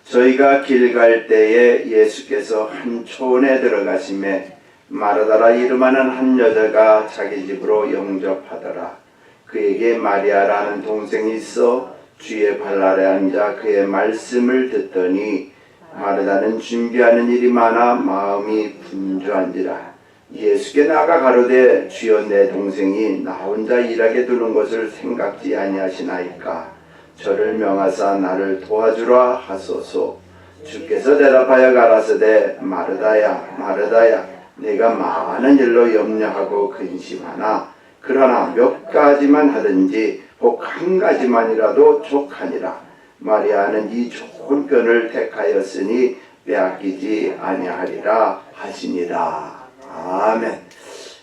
저희가 길 갈 때에 예수께서 한 촌에 들어가심에 마르다라 이름하는 한 여자가 자기 집으로 영접하더라. 그에게 마리아라는 동생이 있어 주의 발 아래 앉아 그의 말씀을 듣더니 마르다는 준비하는 일이 많아 마음이 분주한지라. 예수께 나아가 가로되 주여 내 동생이 나 혼자 일하게 두는 것을 생각지 아니하시나이까. 저를 명하사 나를 도와주라 하소서. 주께서 대답하여 가라사대 마르다야 마르다야 내가 많은 일로 염려하고 근심하나 그러나 몇 가지만 하든지 혹 한 가지만이라도 족하니라. 마리아는 이 좋은 편을 택하였으니 빼앗기지 아니하리라 하시니라. 아멘.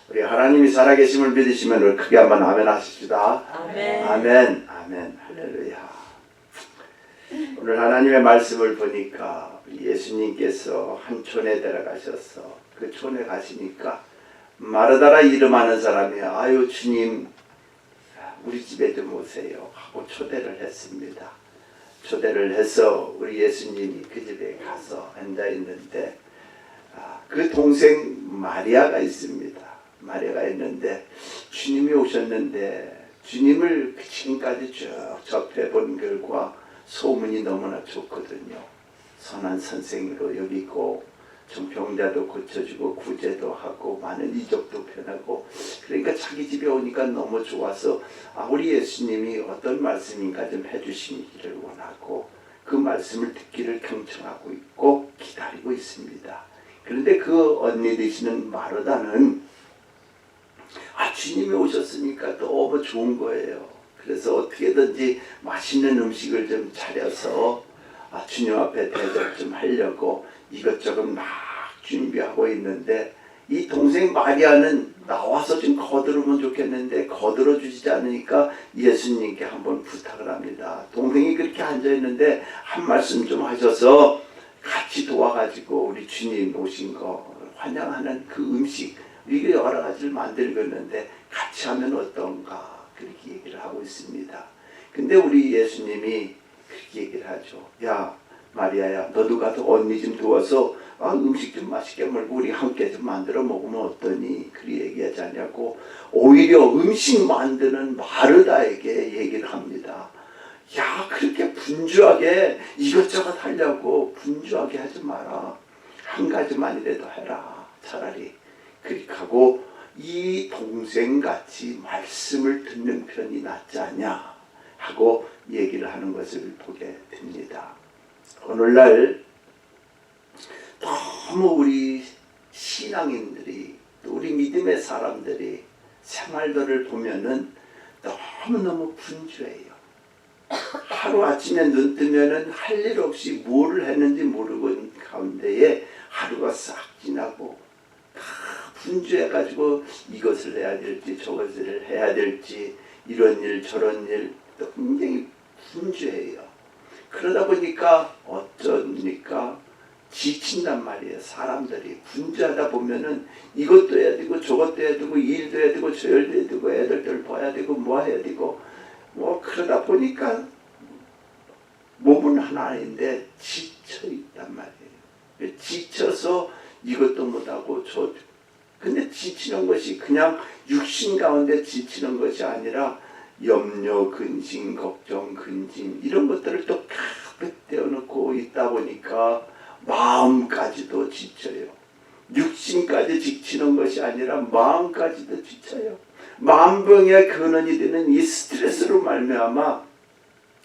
우리 하나님이 살아계심을 믿으시면 우리 크게 한번 아멘 하십시다. 아멘. 아멘. 아멘. 할렐루야. 오늘 하나님의 말씀을 보니까 예수님께서 한 촌에 들어가셔서 그 촌에 가시니까 마르다라 이름하는 사람이 아유 주님 우리 집에 좀 오세요 하고 초대를 했습니다. 초대를 해서 우리 예수님이 그 집에 가서 앉아 있는데 그 동생 마리아가 있습니다. 마리아가 있는데 주님이 오셨는데 주님을 지금까지 쭉 접해본 결과 소문이 너무나 좋거든요. 선한 선생으로 여기고 좀 병자도 고쳐주고 구제도 하고 많은 이적도 펴나고 그러니까 자기 집에 오니까 너무 좋아서 우리 예수님이 어떤 말씀인가 좀 해주시기를 원하고 그 말씀을 듣기를 경청하고 있고 기다리고 있습니다. 그런데 그 언니 되시는 마르다는 주님이 오셨으니까 너무 좋은 거예요. 그래서 어떻게든지 맛있는 음식을 좀 차려서 주님 앞에 대접 좀 하려고 이것저것 막 준비하고 있는데 이 동생 마리아는 나와서 좀 거들으면 좋겠는데 거들어 주시지 않으니까 예수님께 한번 부탁을 합니다. 동생이 그렇게 앉아있는데 한 말씀 좀 하셔서 같이 도와가지고 우리 주님 오신 거 환영하는 그 음식 이게 여러 가지를 만들고 있는데 같이 하면 어떤가 그렇게 얘기를 하고 있습니다. 근데 우리 예수님이 그렇게 얘기를 하죠. 야 마리아야 너도 가서 언니 좀 도와서 음식 좀 맛있게 먹고 우리 함께 좀 만들어 먹으면 어떠니? 그리 얘기하지 않냐고 오히려 음식 만드는 마르다에게 얘기를 합니다. 야 그렇게 분주하게 이것저것 하려고 분주하게 하지 마라. 한 가지만이라도 해라. 차라리 그렇게 하고 이 동생같이 말씀을 듣는 편이 낫지 않냐 하고 얘기를 하는 것을 보게 됩니다. 오늘날 너무 우리 신앙인들이 또 우리 믿음의 사람들이 생활들을 보면은 너무너무 분주해요. 하루아침에 눈 뜨면은 할 일 없이 뭐를 했는지 모르는 가운데에 하루가 싹 지나고 다 분주해가지고 이것을 해야 될지 저것을 해야 될지 이런 일 저런 일 굉장히 분주해요. 그러다 보니까 어쩌니까 지친단 말이에요. 사람들이 분주하다 보면은 이것도 해야 되고 저것도 해야 되고 이 일도 해야 되고 저 일도 해야 되고 애들들 봐야 되고 뭐 해야 되고 뭐 그러다 보니까 몸은 하나인데 지쳐 있단 말이에요. 지쳐서 이것도 못하고 저 근데 지치는 것이 그냥 육신 가운데 지치는 것이 아니라 염려, 근심, 걱정, 근심 이런 것들을 또 가득 떼어놓고 있다 보니까 마음까지도 지쳐요. 육신까지 지치는 것이 아니라 마음까지도 지쳐요. 마음병의 근원이 되는 이 스트레스로 말미암아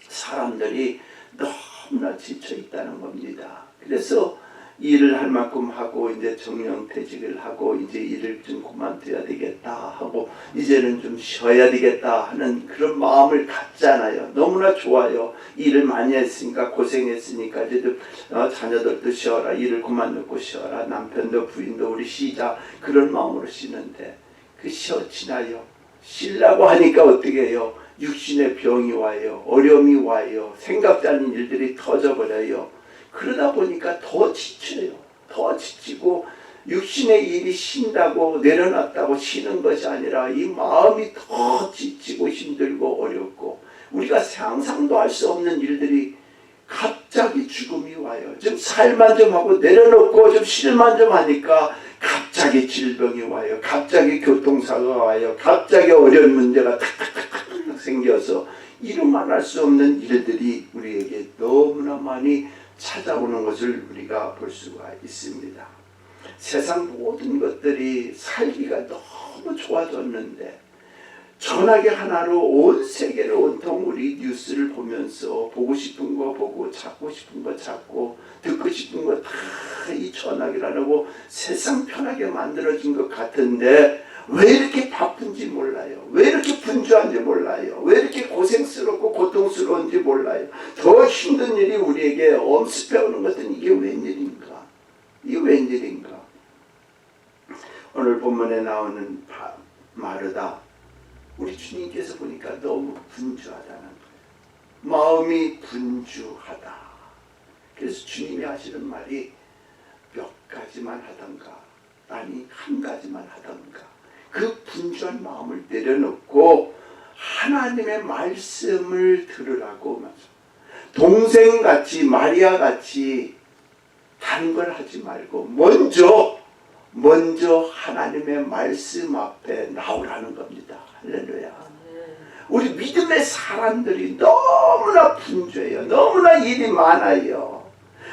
사람들이 너무나 지쳐 있다는 겁니다. 그래서 일을 할 만큼 하고 이제 정년퇴직을 하고 이제 일을 좀 그만둬야 되겠다 하고 이제는 좀 쉬어야 되겠다 하는 그런 마음을 갖잖아요. 너무나 좋아요. 일을 많이 했으니까 고생했으니까 이제 좀 자녀들도 쉬어라. 일을 그만두고 쉬어라. 남편도 부인도 우리 쉬자. 그런 마음으로 쉬는데 그 쉬어지나요? 쉬려고 하니까 어떻게 해요? 육신의 병이 와요. 어려움이 와요. 생각지 않은 일들이 터져버려요. 그러다 보니까 더 지쳐요. 더 지치고 육신의 일이 쉰다고 내려놨다고 쉬는 것이 아니라 이 마음이 더 지치고 힘들고 어렵고 우리가 상상도 할 수 없는 일들이 갑자기 죽음이 와요. 좀 살만 좀 하고 내려놓고 좀 쉴만 좀 하니까 갑자기 질병이 와요. 갑자기 교통사고가 와요. 갑자기 어려운 문제가 탁탁탁탁 생겨서 이루 말할 수 없는 일들이 우리에게 너무나 많이 찾아오는 것을 우리가 볼 수가 있습니다. 세상 모든 것들이 살기가 너무 좋아졌는데 전화기 하나로 온 세계를 온통 우리 뉴스를 보면서 보고 싶은 거 보고 찾고 싶은 거 찾고 듣고 싶은 거 다 이 전화기라고 세상 편하게 만들어진 것 같은데 왜 이렇게 바쁜지 몰라요. 왜 이렇게 분주한지 몰라요. 왜 이렇게 고생스럽고 고통스러운지 몰라요. 더 힘든 일이 우리에게 엄습해 오는 것은 이게 웬일인가? 이게 웬일인가? 오늘 본문에 나오는 마르다, 우리 주님께서 보니까 너무 분주하다는 거예요. 마음이 분주하다. 그래서 주님이 하시는 말이 몇 가지만 하던가 아니 한 가지만 하던가 그 분주한 마음을 내려놓고 하나님의 말씀을 들으라고 동생같이 마리아같이 다른 걸 하지 말고 먼저 하나님의 말씀 앞에 나오라는 겁니다. 할렐루야. 우리 믿음의 사람들이 너무나 분주해요. 너무나 일이 많아요.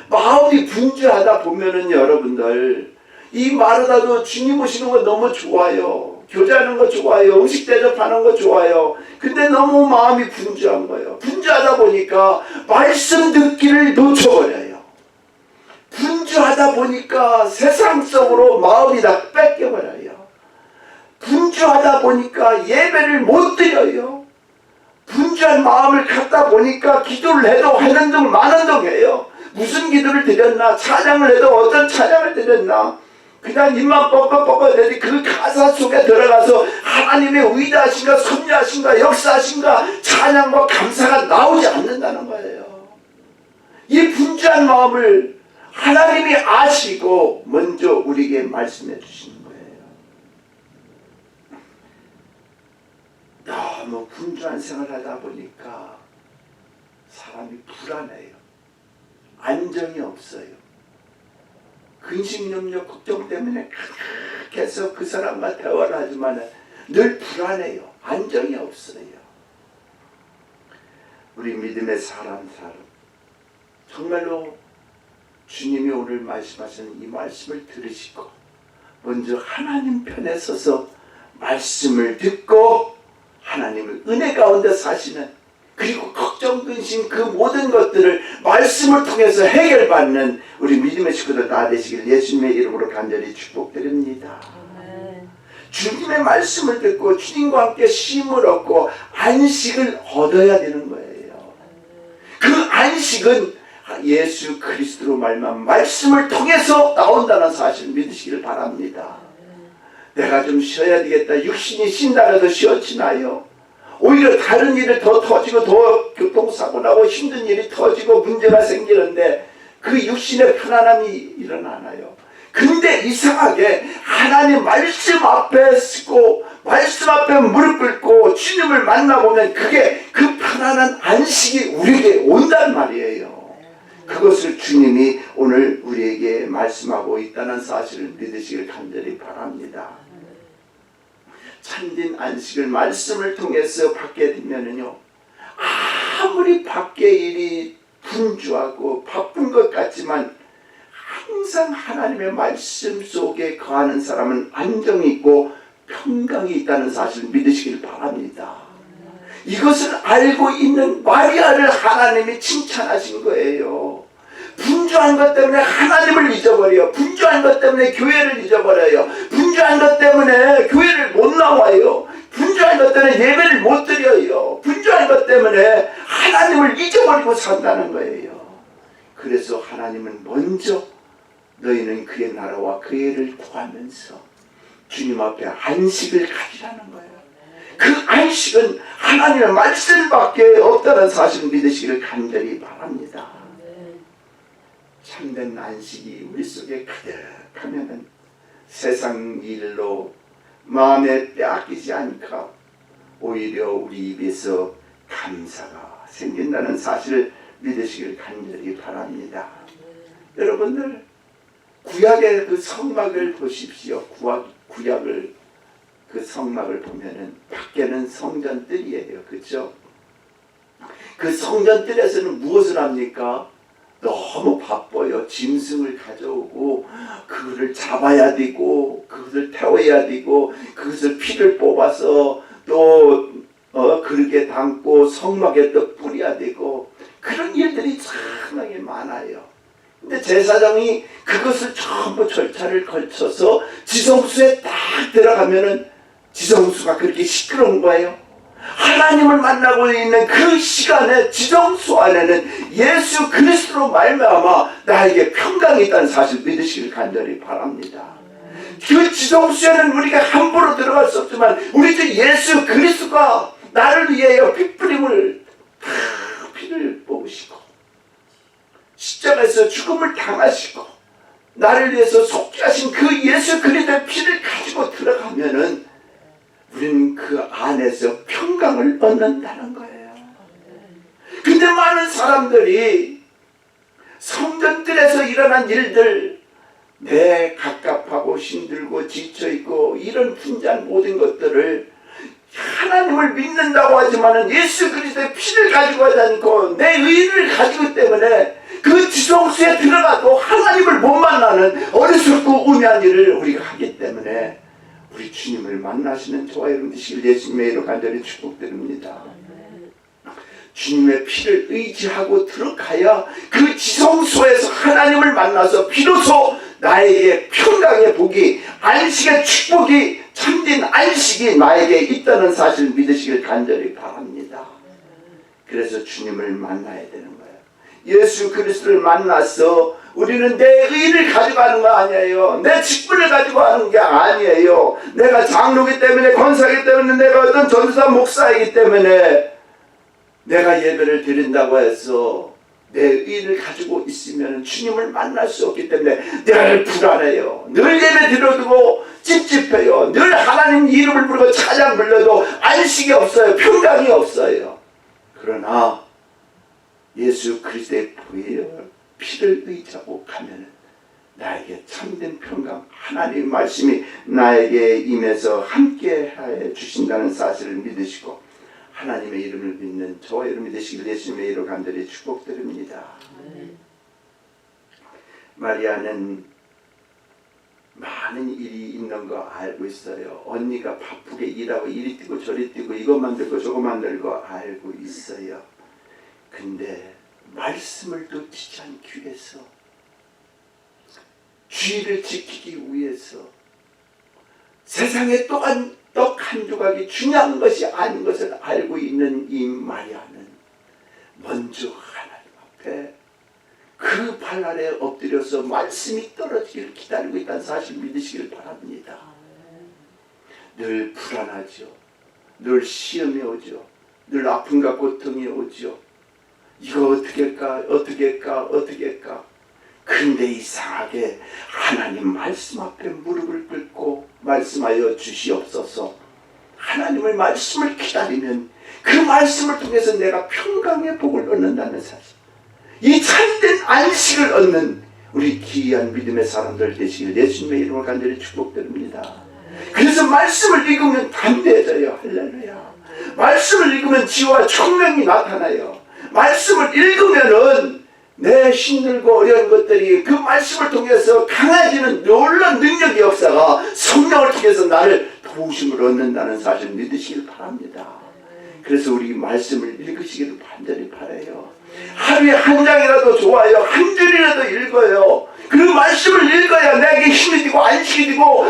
마음이 분주하다 보면은 여러분들 이 마르다도 주님 오시는 거 너무 좋아요. 교제하는 거 좋아요. 음식 대접하는 거 좋아요. 근데 너무 마음이 분주한 거예요. 분주하다 보니까 말씀 듣기를 놓쳐버려요. 분주하다 보니까 세상 속으로 마음이 다 뺏겨버려요. 분주하다 보니까 예배를 못 드려요. 분주한 마음을 갖다 보니까 기도를 해도 하는 둥 마는 둥 해요. 무슨 기도를 드렸나? 찬양을 해도 어떤 찬양을 드렸나? 그냥 입만 뻑뻑뻑뻑 내지 그 가사 속에 들어가서 하나님의 위대하신가 섭리하신가 역사하신가 찬양과 감사가 나오지 않는다는 거예요. 이 분주한 마음을 하나님이 아시고 먼저 우리에게 말씀해 주시는 거예요. 너무 분주한 생활을 하다 보니까 사람이 불안해요. 안정이 없어요. 근심염려 걱정 때문에 계속 그 사람과 대화를 하지만 늘 불안해요. 안정이 없어요. 우리 믿음의 사람 정말로 주님이 오늘 말씀하시는 이 말씀을 들으시고 먼저 하나님 편에 서서 말씀을 듣고 하나님의 은혜 가운데 사시는 그리고 걱정, 근심 그 모든 것들을 말씀을 통해서 해결받는 우리 믿음의 식구들 다 되시길 예수님의 이름으로 간절히 축복드립니다. 주님의 말씀을 듣고 주님과 함께 쉼을 얻고 안식을 얻어야 되는 거예요. 그 안식은 예수 그리스도로 말미암아 말씀을 통해서 나온다는 사실을 믿으시길 바랍니다. 내가 좀 쉬어야 되겠다. 육신이 쉰다 해도 쉬어지나요? 오히려 다른 일이 더 터지고 더 교통사고 나고 힘든 일이 터지고 문제가 생기는데 그 육신의 편안함이 일어나나요? 근데 이상하게 하나님 말씀 앞에 서고 말씀 앞에 무릎 꿇고 주님을 만나보면 그게 그 편안한 안식이 우리에게 온단 말이에요. 그것을 주님이 오늘 우리에게 말씀하고 있다는 사실을 믿으시길 간절히 바랍니다. 참된 안식을 말씀을 통해서 받게 되면은요, 아무리 밖의 일이 분주하고 바쁜 것 같지만 항상 하나님의 말씀 속에 거하는 사람은 안정이 있고 평강이 있다는 사실을 믿으시길 바랍니다. 이것을 알고 있는 마리아를 하나님이 칭찬하신 거예요. 분주한 것 때문에 하나님을 잊어버려요. 분주한 것 때문에 교회를 잊어버려요. 분주한 것 때문에 교회를 못 나와요. 분주한 것 때문에 예배를 못 드려요. 분주한 것 때문에 하나님을 잊어버리고 산다는 거예요. 그래서 하나님은 먼저 너희는 그의 나라와 그의 일을 구하면서 주님 앞에 안식을 가지라는 거예요. 그 안식은 하나님의 말씀밖에 없다는 사실을 믿으시기를 간절히 바랍니다. 참된 안식이 우리 속에 가득하면은 세상 일로 마음에 빼앗기지 않고 오히려 우리 입에서 감사가 생긴다는 사실을 믿으시길 간절히 바랍니다. 여러분들 구약의 그 성막을 보십시오. 구약을 그 성막을 보면은 밖에는 성전뜰이에요. 그렇죠? 그 성전뜰에서는 무엇을 합니까? 너무 바빠요. 짐승을 가져오고 그것을 잡아야 되고 그것을 태워야 되고 그것을 피를 뽑아서 또 그릇에 담고 성막에 또 뿌려야 되고 그런 일들이 상당히 많아요. 근데 제사장이 그것을 전부 절차를 거쳐서 지성소에 딱 들어가면은 지성소가 그렇게 시끄러운 거예요. 하나님을 만나고 있는 그 시간에 지성소 안에는 예수 그리스도로 말미암아 나에게 평강이 있다는 사실 믿으시길 간절히 바랍니다. 그 지성소에는 우리가 함부로 들어갈 수 없지만 우리 주 예수 그리스도가 나를 위하여 피뿌림을 다 피를 뽑으시고 십자가에서 죽음을 당하시고 나를 위해서 속죄하신 그 예수 그리스도의 피를 가지고 들어가면은 우리는 그 안에서 평강을 얻는다는 거예요. 근데 많은 사람들이 성전들에서 일어난 일들, 내 갑갑하고 힘들고 지쳐있고 이런 분잔 모든 것들을 하나님을 믿는다고 하지만 예수 그리스도의 피를 가지고 하지 않고 내 의를 가지고 때문에 그 지성소에 들어가도 하나님을 못 만나는 어리석고 우매한 일을 우리가 하기 때문에 우리 주님을 만나시는 저와 여러분 되시길 예수님의 이름으로 간절히 축복드립니다. 주님의 피를 의지하고 들어가야 그 지성소에서 하나님을 만나서 비로소 나에게 평강의 복이 안식의 축복이 참된 안식이 나에게 있다는 사실을 믿으시길 간절히 바랍니다. 그래서 주님을 만나야 되는 거예요. 예수 그리스도를 만나서 우리는 내 의를 가지고 하는 거 아니에요. 내 직분을 가지고 하는 게 아니에요. 내가 장로기 때문에 권사이기 때문에 내가 어떤 전도사 목사이기 때문에 내가 예배를 드린다고 해서 내 의를 가지고 있으면 주님을 만날 수 없기 때문에 늘 불안해요. 늘 예배 드려도 찝찝해요. 늘 하나님 이름을 부르고 찬양 불러도 안식이 없어요. 평강이 없어요. 그러나 예수 그리스도의 피를 의지하고 가면 나에게 참된 평강, 하나님의 말씀이 나에게 임해서 함께 해 주신다는 사실을 믿으시고 하나님의 이름을 믿는 저와 여러분이 되시길 예수님의 이름으로 간절히 축복드립니다. 마리아는 많은 일이 있는 거 알고 있어요. 언니가 바쁘게 일하고 이리 뛰고 저리 뛰고 이거 만들고 저거 만들고 알고 있어요. 근데 말씀을 놓치지 않기 위해서 주의를 지키기 위해서 세상에 또한 떡 한 조각이 중요한 것이 아닌 것을 알고 있는 이 마리아는 먼저 하나님 앞에 그 발 아래 엎드려서 말씀이 떨어지기를 기다리고 있다는 사실 믿으시길 바랍니다. 늘 불안하죠. 늘 시험이 오죠. 늘 아픔과 고통이 오죠. 이거 어떻게 할까? 어떻게 할까? 어떻게 할까? 근데 이상하게 하나님 말씀 앞에 무릎을 꿇고 말씀하여 주시옵소서. 하나님의 말씀을 기다리면 그 말씀을 통해서 내가 평강의 복을 얻는다는 사실. 이 참된 안식을 얻는 우리 귀한 믿음의 사람들 되시길 예수님의 이름으로 간절히 축복드립니다. 그래서 말씀을 읽으면 담대해져요. 할렐루야. 말씀을 읽으면 지혜와 총명이 나타나요. 말씀을 읽으면은 내 힘들고 어려운 것들이 그 말씀을 통해서 강해지는 놀라운 능력의 역사가 성령을 통해서 나를 도우심을 얻는다는 사실을 믿으시길 바랍니다. 그래서 우리 말씀을 읽으시기를 간절히 바라요. 하루에 한 장이라도 좋아요. 한 줄이라도 읽어요. 그 말씀을 읽어야 내게 힘이 되고 안식이 되고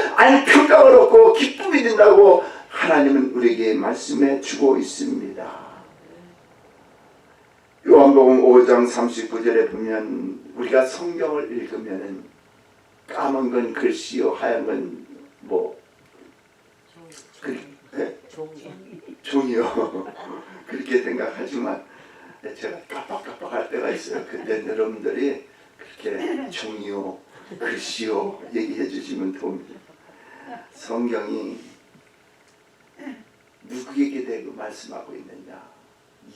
평강을 얻고 기쁨이 된다고 하나님은 우리에게 말씀해 주고 있습니다. 요한복음 5장 39절에 보면 우리가 성경을 읽으면 까만 건 글씨요 하얀 건 뭐 종이요 그렇게 생각하지만 제가 깜빡깜빡할 때가 있어요. 그때 여러분들이 그렇게 종이요 글씨요 얘기해 주시면 도움이 됩니다. 성경이 누구에게 대고 말씀하고 있느냐?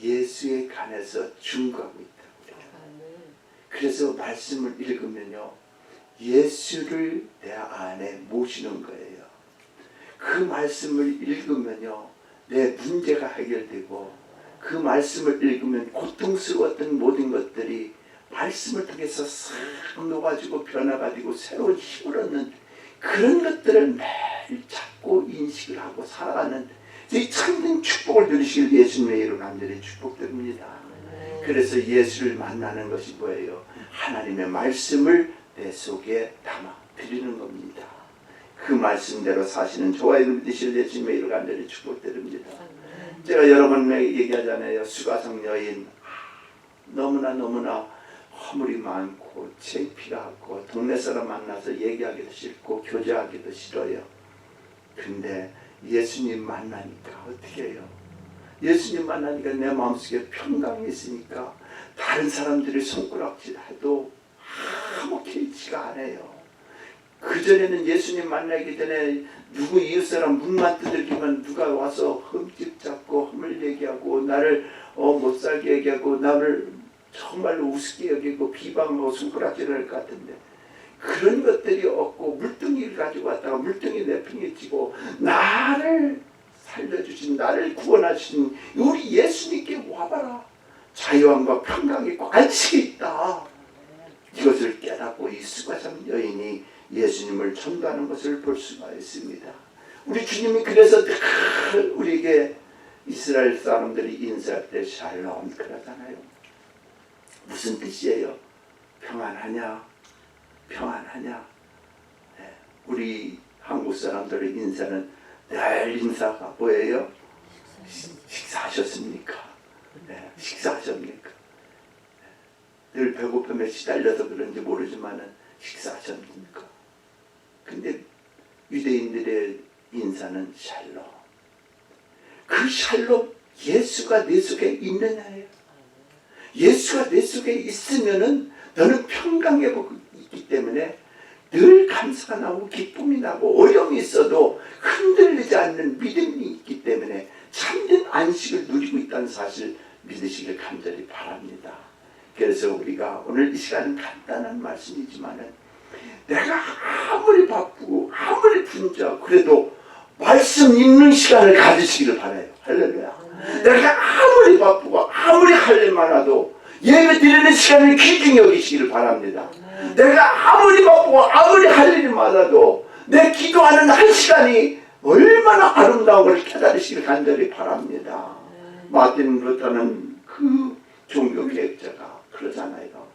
예수의 간에서 증거하고 있다. 그래서 말씀을 읽으면요, 예수를 내 안에 모시는 거예요. 그 말씀을 읽으면요, 내 문제가 해결되고, 그 말씀을 읽으면 고통스러웠던 모든 것들이 말씀을 통해서 싹 녹아지고 변화가지고 새로운 힘을 얻는 그런 것들을 매일 찾고 인식을 하고 살아가는 이 참된 축복을 누리시길 예수님의 이름으로 간절히 축복드립니다. 그래서 예수를 만나는 것이 뭐예요? 하나님의 말씀을 내 속에 담아 드리는 겁니다. 그 말씀대로 사시는 저와 여러분 되실 예수님의 이름으로 간절히 축복드립니다. 제가 여러 번 얘기하잖아요. 수가성 여인, 너무나 허물이 많고 창피가 하고 동네 사람 만나서 얘기하기도 싫고 교제하기도 싫어요. 근데 예수님 만나니까 어떻게 해요? 예수님 만나니까 내 마음속에 평강이 있으니까 다른 사람들이 손가락질 해도 아무 개의치가 않아요. 그전에는 예수님 만나기 전에 누구 이웃사람 문만 두들기면 누가 와서 흠집 잡고 흠을 얘기하고 나를 못살게 얘기하고 나를 정말로 우습게 여기고 비방하고 손가락질을 할 것 같은데, 그런 것들이 없고 물뚱이를 가지고 왔다가 물뚱이 내팽개 치고 나를 살려주신, 나를 구원하신 우리 예수님께 와봐라. 자유함과 평강이 있고 안식이 있다. 이것을 깨닫고 이 수가성 여인이 예수님을 전도하는 것을 볼 수가 있습니다. 우리 주님이 그래서 우리에게 이스라엘 사람들이 인사할 때 샬롬 그러잖아요. 무슨 뜻이에요? 평안하냐? 평안하냐? 네. 우리 한국 사람들의 인사는 늘 인사가 뭐예요? 식사하셨습니까? 네. 식사하셨습니까? 네. 늘 배고픔에 시달려서 그런지 모르지만은 식사하셨습니까? 근데 유대인들의 인사는 샬롬. 그 샬롬, 예수가 내 속에 있느냐예요. 예수가 내 속에 있으면은 너는 평강에 있기 때문에 늘 감사가 나고 기쁨이 나고 어려움이 있어도 흔들리지 않는 믿음이 있기 때문에 참된 안식을 누리고 있다는 사실 믿으시길 간절히 바랍니다. 그래서 우리가 오늘 이 시간은 간단한 말씀이지만은 내가 아무리 바쁘고 아무리 분주하고 그래도 말씀 읽는 시간을 가지시기를 바라요. 할렐루야. 내가 아무리 바쁘고 아무리 할 일 많아도 예배 드리는 시간을 귀중히 여기시기를 바랍니다. 내가 아무리 바쁘고 아무리 할 일이 많아도 내 기도하는 한 시간이 얼마나 아름다운 걸 깨달으시기를 간절히 바랍니다. 마틴 루터는 그 종교 개혁자가 그러잖아요.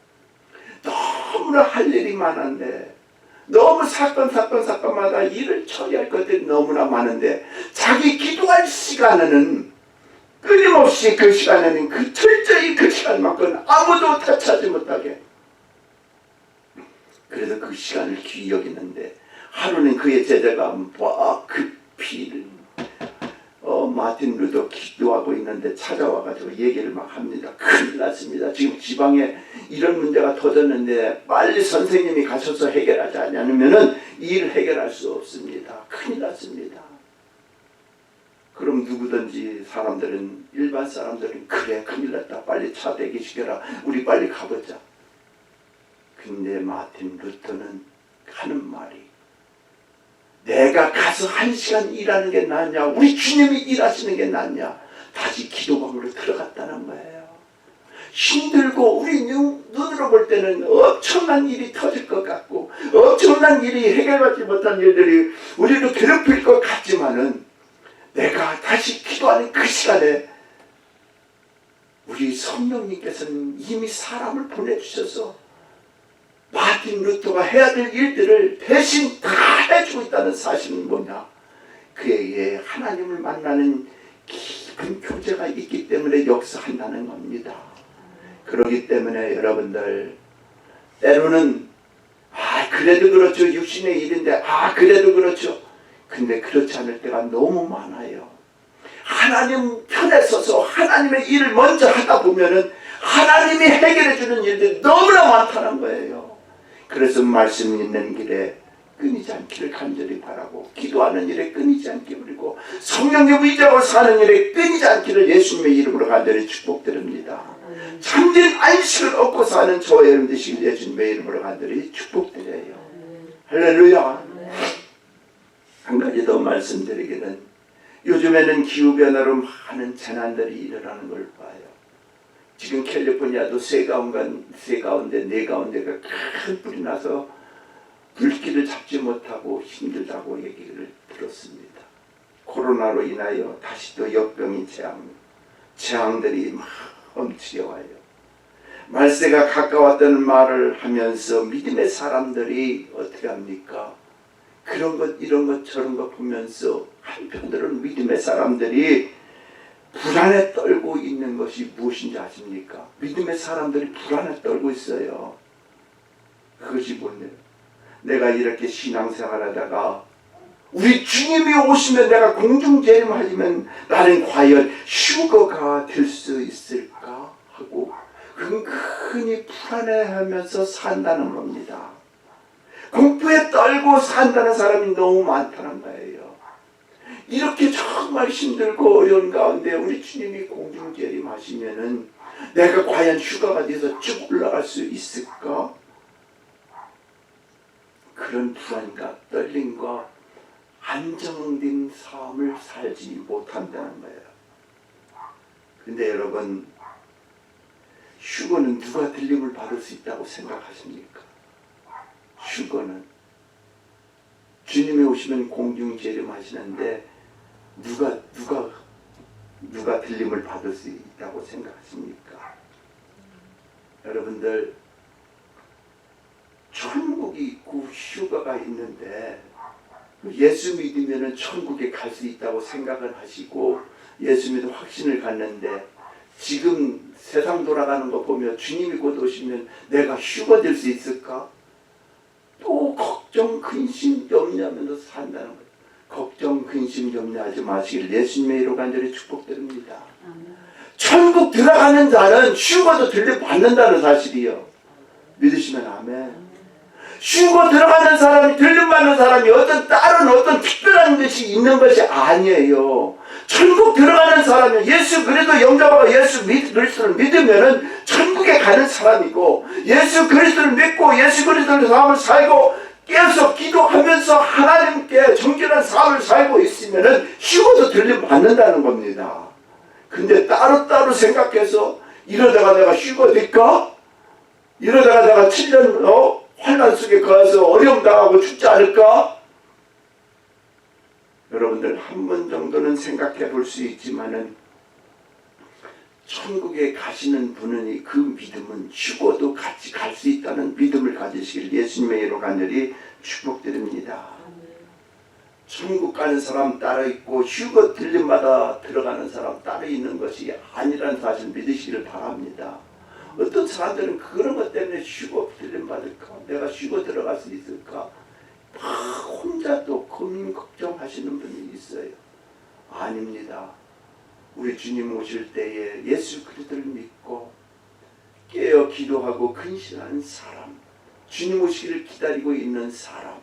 너무나 할 일이 많은데, 너무 사건마다 일을 처리할 것들이 너무나 많은데 자기 기도할 시간에는 끊임없이 그 시간에는 그 철저히 그 시간만큼 아무도 타치하지 못하게, 그래서 그 시간을 귀히 여기는데 하루는 그의 제자가 막 급히 마틴 루터 기도하고 있는데 찾아와가지고 얘기를 막 합니다. 큰일 났습니다. 지금 지방에 이런 문제가 터졌는데 빨리 선생님이 가셔서 해결하지 않으면은 이 일을 해결할 수 없습니다. 큰일 났습니다. 그럼 누구든지 사람들은, 일반 사람들은 그래 큰일 났다, 빨리 차 대기시켜라, 우리 빨리 가보자. 근데 마틴 루터는 하는 말이, 내가 가서 1시간 일하는 게 낫냐, 우리 주님이 일하시는 게 낫냐, 다시 기도방으로 들어갔다는 거예요. 힘들고 우리 눈으로 볼 때는 엄청난 일이 터질 것 같고 엄청난 일이 해결받지 못한 일들이 우리를 괴롭힐 것 같지만은, 내가 다시 기도하는 그 시간에 우리 성령님께서는 이미 사람을 보내주셔서 마틴 루터가 해야 될 일들을 대신 다 해주고 있다는 사실은 뭐냐? 그에게 하나님을 만나는 깊은 교제가 있기 때문에 역사한다는 겁니다. 그렇기 때문에 여러분들, 때로는 그래도 그렇죠, 육신의 일인데 그래도 그렇죠. 근데 그렇지 않을 때가 너무 많아요. 하나님 편에 서서 하나님의 일을 먼저 하다 보면은 하나님이 해결해 주는 일들이 너무나 많다는 거예요. 그래서 말씀 있는 길에 끊이지 않기를 간절히 바라고, 기도하는 일에 끊이지 않게 그리고 성령님 의지하고 사는 일에 끊이지 않기를 예수님의 이름으로 간절히 축복드립니다. 참된 안식을 얻고 사는 저와 여러분 되시길 예수님의 이름으로 간절히 축복드려요. 할렐루야. 한 가지 더 말씀드리기는, 요즘에는 기후변화로 많은 재난들이 일어나는 걸 봐요. 지금 캘리포니아도 새 가운데 네 가운데가 큰 불이 나서 불길을 잡지 못하고 힘들다고 얘기를 들었습니다. 코로나로 인하여 다시 또 역병이 재앙들이 막 엄치게 와요. 말세가 가까웠다는 말을 하면서 믿음의 사람들이 어떻게 합니까? 그런 것 이런 것 저런 것 보면서 한편으로는 믿음의 사람들이 불안에 떨고 있는 것이 무엇인지 아십니까? 믿음의 사람들이 불안에 떨고 있어요. 그것이 뭐냐? 내가 이렇게 신앙생활하다가 우리 주님이 오시면 내가 공중재림하시면 나는 과연 휴거가 될 수 있을까 하고 근근히 불안해하면서 산다는 겁니다. 공포에 떨고 산다는 사람이 너무 많다는 거예요. 이렇게 정말 힘들고 어려운 가운데 우리 주님이 공중재림하시면은 내가 과연 휴가가 돼서 쭉 올라갈 수 있을까? 그런 불안과 떨림과 안정된 삶을 살지 못한다는 거예요. 근데 여러분, 휴거는 누가 들림을 받을 수 있다고 생각하십니까? 휴거는 주님이 오시면 공중재림하시는데 누가 들림을 받을 수 있다고 생각하십니까? 여러분들, 천국이 있고 휴가가 있는데 예수 믿으면 천국에 갈 수 있다고 생각을 하시고 예수 믿어 확신을 갖는데, 지금 세상 돌아가는 거 보면 주님이 곧 오시면 내가 휴가 될 수 있을까? 또 걱정, 근심, 염려하면서 산다는 거예요. 걱정, 근심, 염려하지 마시길 예수님의 이름으로 간절히 축복드립니다. 천국 들어가는 자는 휴가도 들려받는다는 사실이요. 믿으시면 아멘. 휴거 들어가는 사람이, 들림받는 사람이 다른 어떤 특별한 것이 있는 것이 아니에요. 천국 들어가는 사람이 예수 그리스도 영접하고 예수 그리스도를 믿으면은 천국에 가는 사람이고, 예수 그리스도를 믿고 예수 그리스도의 삶을 살고 계속 기도하면서 하나님께 정결한 삶을 살고 있으면은 휴거도 들림받는다는 겁니다. 근데 따로따로 생각해서 이러다가 내가 휴거 될까? 이러다가 내가 7년 환난 속에 가서 어려움 당하고 죽지 않을까? 여러분들 한 번 정도는 생각해 볼 수 있지만은 천국에 가시는 분은 그 믿음은 죽어도 같이 갈 수 있다는 믿음을 가지시길 예수님의 이름으로 간절히 축복드립니다. 천국 가는 사람 따로 있고 휴거 들림마다 들어가는 사람 따로 있는 것이 아니라는 사실 믿으시기를 바랍니다. 어떤 사람들은 그런 것 때문에 휴거 들림 받을까? 내가 휴거 들어갈 수 있을까? 막 혼자 또 고민 걱정하시는 분이 있어요. 아닙니다. 우리 주님 오실 때에 예수 그리스도를 믿고 깨어 기도하고 근신하는 사람, 주님 오시기를 기다리고 있는 사람,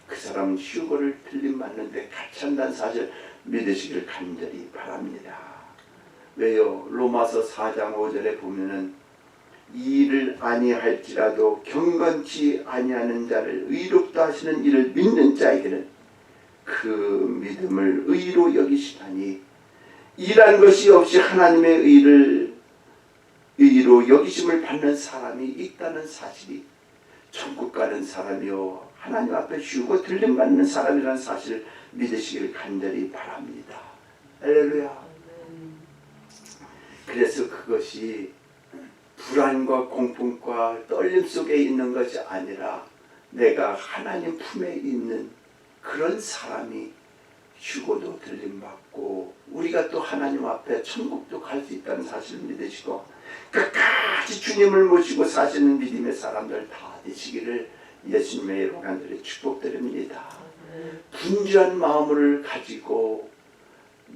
그 사람은 휴거를 들림받는데 같이 한다는 사실 믿으시기를 간절히 바랍니다. 왜요? 로마서 4장 5절에 보면은 이 일을 아니할지라도 경건치 아니하는 자를 의롭다 하시는 이를 믿는 자에게는 그 믿음을 의로 여기시다니, 일한 것이 없이 하나님의 의로 여기심을 받는 사람이 있다는 사실이 천국 가는 사람이요 하나님 앞에 휴거 들림받는 사람이라는 사실을 믿으시길 간절히 바랍니다. 할렐루야. 그래서 그것이 불안과 공포과 떨림 속에 있는 것이 아니라 내가 하나님 품에 있는 그런 사람이 휴거도 들림받고 우리가 또 하나님 앞에 천국도 갈 수 있다는 사실을 믿으시고 끝까지 주님을 모시고 사시는 믿음의 사람들 다 되시기를 예수님의 이름으로 간절히 축복드립니다. 분주한 마음을 가지고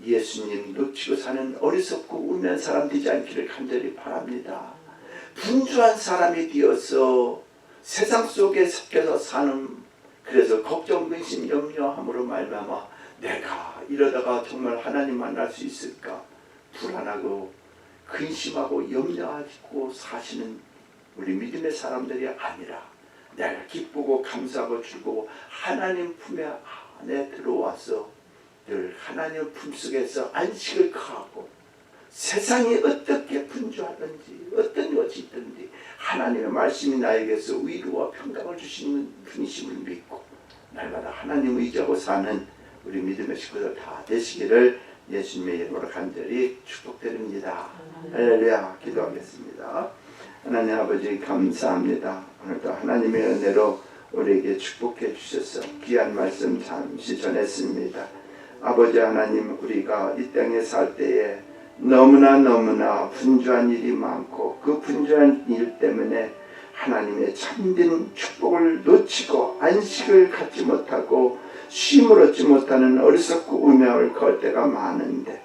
예수님 놓치고 사는 어리석고 우매한 사람 되지 않기를 간절히 바랍니다. 분주한 사람이 되어서 세상 속에 섞여서 사는, 그래서 걱정, 근심, 염려함으로 말미암아 내가 이러다가 정말 하나님 만날 수 있을까 불안하고 근심하고 염려하고 사시는 우리 믿음의 사람들이 아니라 내가 기쁘고 감사하고 즐거워 하나님 품에 안에 들어와서 늘 하나님 품속에서 안식을 가하고 세상이 어떻게 분주하든지 어떤 것이 있든지 하나님의 말씀이 나에게서 위로와 평강을 주시는 분이심을 믿고 날마다 하나님 의지하고 사는 우리 믿음의 식구들 다 되시기를 예수님의 이름으로 간절히 축복드립니다. 할렐루야. 기도하겠습니다. 하나님 아버지 감사합니다. 오늘도 하나님의 은혜로 우리에게 축복해 주셔서 귀한 말씀 잠시 전했습니다. 아버지 하나님, 우리가 이 땅에 살 때에 너무나 분주한 일이 많고 그 분주한 일 때문에 하나님의 참된 축복을 놓치고 안식을 갖지 못하고 쉼을 얻지 못하는 어리석고 우매함을 걸 때가 많은데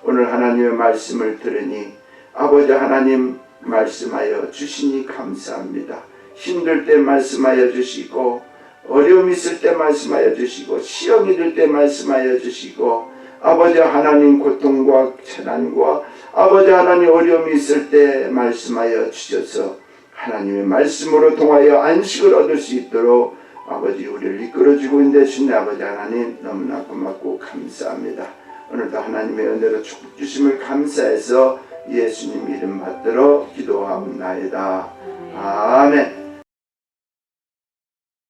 오늘 하나님의 말씀을 들으니 아버지 하나님 말씀하여 주시니 감사합니다. 힘들 때 말씀하여 주시고 어려움 있을 때 말씀하여 주시고 시험이 들 때 말씀하여 주시고 아버지 하나님 고통과 재난과 아버지 하나님 어려움이 있을 때 말씀하여 주셔서 하나님의 말씀으로 통하여 안식을 얻을 수 있도록 아버지 우리를 이끌어주고 있는 주님 아버지 하나님 너무나 고맙고 감사합니다. 오늘도 하나님의 은혜로 축복 주심을 감사해서 예수님 이름 받들어 기도하옵나이다. 아멘.